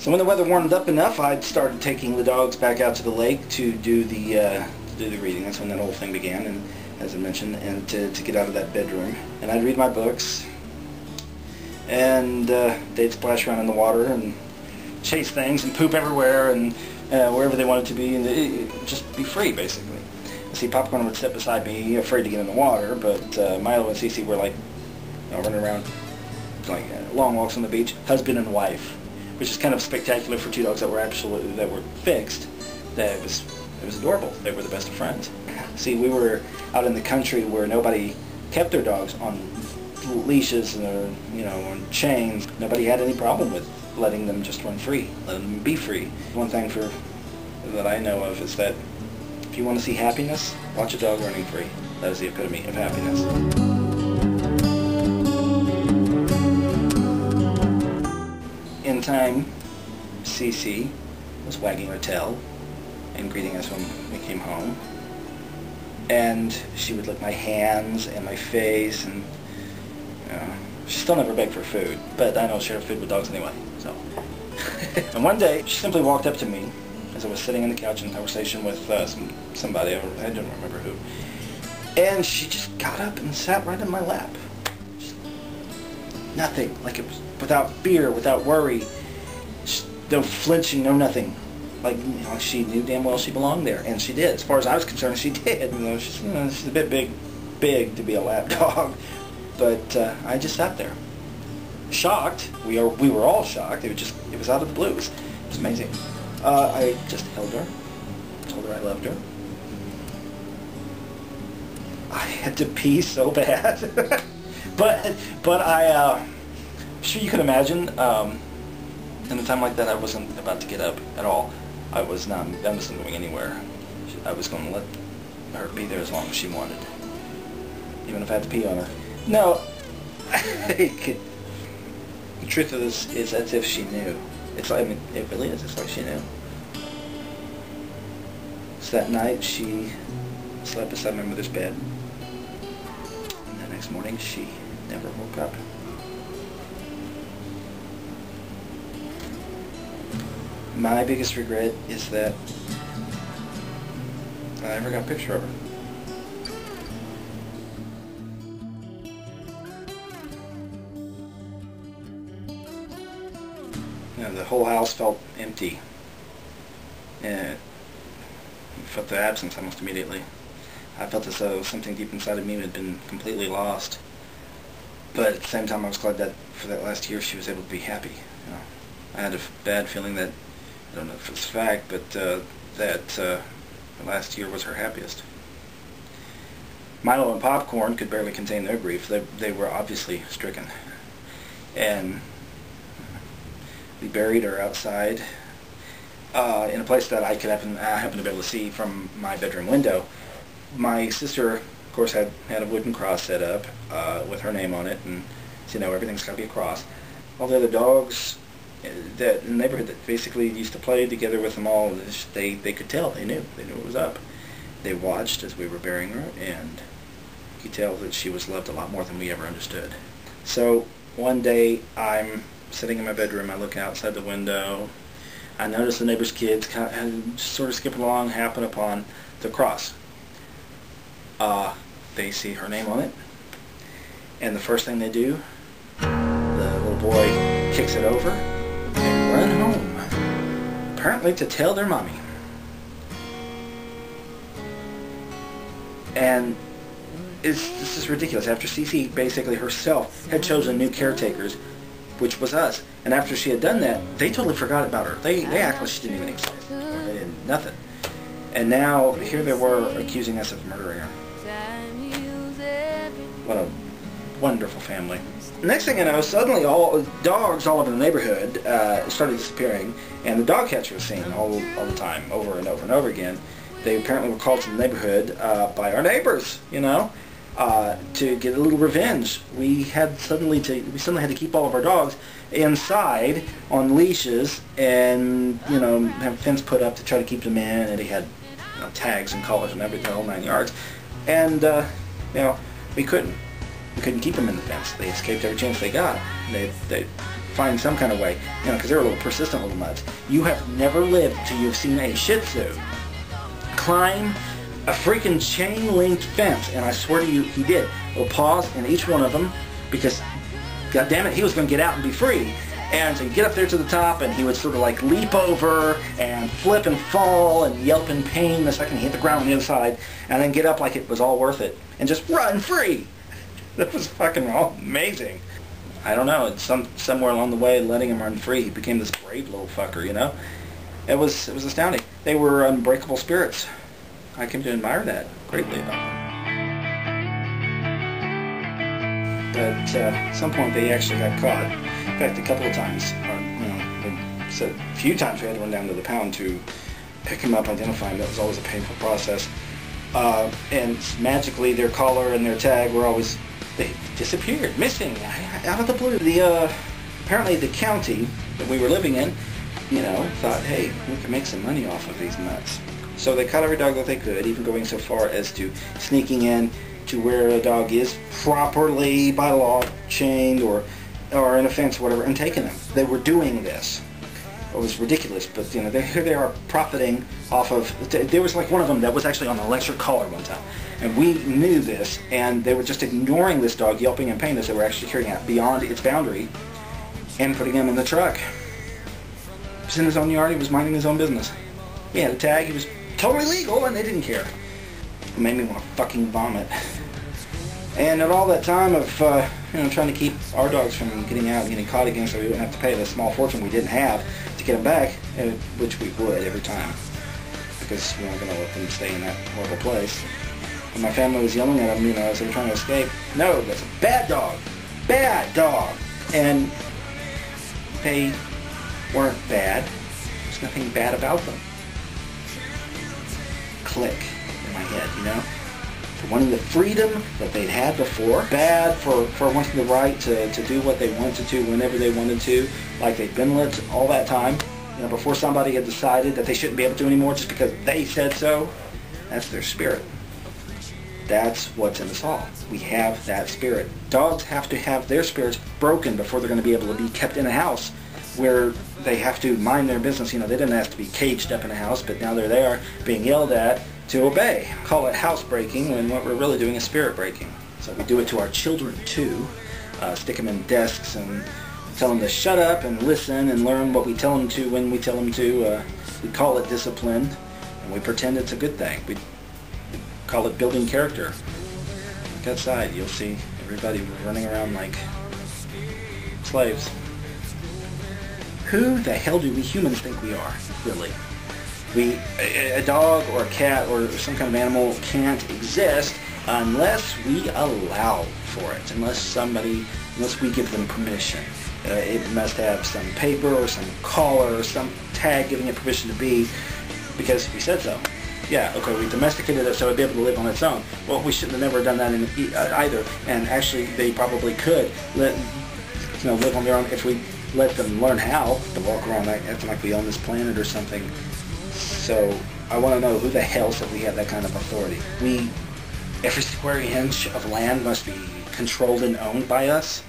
So when the weather warmed up enough, I started taking the dogs back out to the lake to do the reading. That's when that whole thing began, and as I mentioned, and to get out of that bedroom. And I'd read my books, and they'd splash around in the water and chase things and poop everywhere and wherever they wanted to be, and just be free, basically. See, Popcorn would sit beside me, afraid to get in the water, but Milo and Cece were like, running around, like long walks on the beach, husband and wife, which is kind of spectacular for two dogs that were fixed. That it was adorable. They were the best of friends. See, we were out in the country where nobody kept their dogs on leashes and on chains. Nobody had any problem with letting them just run free, letting them be free. One thing that I know of is that if you want to see happiness, watch a dog running free. That is the epitome of happiness. In time, Cece was wagging her tail and greeting us when we came home. And she would lick my hands and my face, and she still never begged for food, but I know she shared food with dogs anyway. So, and one day she simply walked up to me as I was sitting on the couch in conversation with somebody, I don't remember who, and she just got up and sat right in my lap. Just nothing, like it was without fear, without worry, just no flinching, no nothing. Like, she knew damn well she belonged there, and she did. As far as I was concerned, she did. She's a bit big to be a lap dog, but I just sat there, shocked. We were all shocked. It was out of the blue. It was amazing. I just held her, told her I loved her. I had to pee so bad, but I'm sure you can imagine. In a time like that, I wasn't about to get up at all. I wasn't going anywhere. I was going to let her be there as long as she wanted, even if I had to pee on her. No, the truth of this is as if she knew. It's like, it really is. It's like she knew. So that night, she slept beside my mother's bed, and the next morning, she never woke up. My biggest regret is that I never got a picture of her. The whole house felt empty, and I felt the absence almost immediately. I felt as though something deep inside of me had been completely lost. But at the same time, I was glad that for that last year she was able to be happy. I had a bad feeling that, I don't know if it's a fact, but that the last year was her happiest. Milo and Popcorn could barely contain their grief. They were obviously stricken. And we buried her outside in a place that I happened to be able to see from my bedroom window. My sister, of course, had a wooden cross set up with her name on it, and so, everything's got to be a cross. All the other dogs that in the neighborhood that basically used to play together with them all, they could tell. They knew it was up. They watched as we were burying her, and you could tell that she was loved a lot more than we ever understood. So one day I'm sitting in my bedroom, I look outside the window, I notice the neighbor's kids just sort of skipping along, happen upon the cross. They see her name on it, and the first thing they do, the little boy kicks it over and run home, apparently to tell their mommy. And this is ridiculous. After Cece basically herself had chosen new caretakers, which was us, and after she had done that, they totally forgot about her. They acted like she didn't even exist. They didn't, nothing. And now here they were accusing us of murdering her. What a wonderful family. Next thing I know, suddenly all dogs all over the neighborhood started disappearing, and the dog catcher was seen all the time, over and over and over again. They apparently were called to the neighborhood by our neighbors, to get a little revenge. We suddenly had to keep all of our dogs inside on leashes, and have a fence put up to try to keep them in. And he had tags and collars and everything, all 9 yards. And we couldn't keep them in the fence. They escaped every chance they got. They find some kind of way, you know, because they're a little persistent little nuts. You have never lived till you've seen a Shih Tzu climb a freaking chain-linked fence, and I swear to you, he did. We'll pause in each one of them, because, God damn it, he was going to get out and be free. And so he'd get up there to the top, and he would sort of like leap over and flip and fall and yelp in pain the second he hit the ground on the other side, and then get up like it was all worth it and just run free. That was fucking amazing. I don't know, it's somewhere along the way, letting him run free, he became this brave little fucker, you know? It was astounding. They were unbreakable spirits. I came to admire that greatly about them. But at some point they actually got caught. In fact, a couple of times, a few times we had to run down to the pound to pick him up, identify him. That was always a painful process. And magically their collar and their tag were always, they disappeared, missing, out of the blue. Apparently the county that we were living in, you know, thought, hey, we can make some money off of these nuts. So they caught every dog that they could, even going so far as to sneaking in to where a dog is properly, by law, chained or in a fence or whatever, and taking them. They were doing this. It was ridiculous, but you know, here they are profiting off of, there was like one of them that was actually on an electric collar one time, and we knew this, and they were just ignoring this dog yelping in pain as they were actually carrying it beyond its boundary and putting him in the truck. He was in his own yard, he was minding his own business. He had a tag, he was totally legal, and they didn't care. It made me want to fucking vomit. And at all that time of trying to keep our dogs from getting out and getting caught again so we wouldn't have to pay the small fortune we didn't have to get them back, which we would every time, because we weren't going to let them stay in that horrible place. And my family was yelling at them, you know, as they were trying to escape. No, that's a bad dog. Bad dog. And they weren't bad. There's nothing bad about them. Click in my head, you know? For wanting the freedom that they'd had before. Bad for wanting the right to do what they wanted to whenever they wanted to, like they'd been let all that time. You know, before somebody had decided that they shouldn't be able to anymore just because they said so. That's their spirit. That's what's in us all. We have that spirit. Dogs have to have their spirits broken before they're going to be able to be kept in a house where they have to mind their business. You know, they didn't have to be caged up in a house, but now they're there being yelled at to obey. Call it house breaking when what we're really doing is spirit breaking. So we do it to our children too. Stick them in desks and tell them to shut up and listen and learn what we tell them to when we tell them to. We call it discipline, and we pretend it's a good thing. We call it building character. Look outside, you'll see everybody running around like slaves. Who the hell do we humans think we are, really? A dog or a cat or some kind of animal can't exist unless we allow for it, unless we give them permission. It must have some paper or some collar or some tag giving it permission to be, because we said so. Yeah, okay, we domesticated it so it'd be able to live on its own. Well, we shouldn't have never done that either, and actually they probably could live on their own if we let them learn how to walk around acting like we own this planet or something. So I want to know who the hell said we have that kind of authority. Every square inch of land must be controlled and owned by us.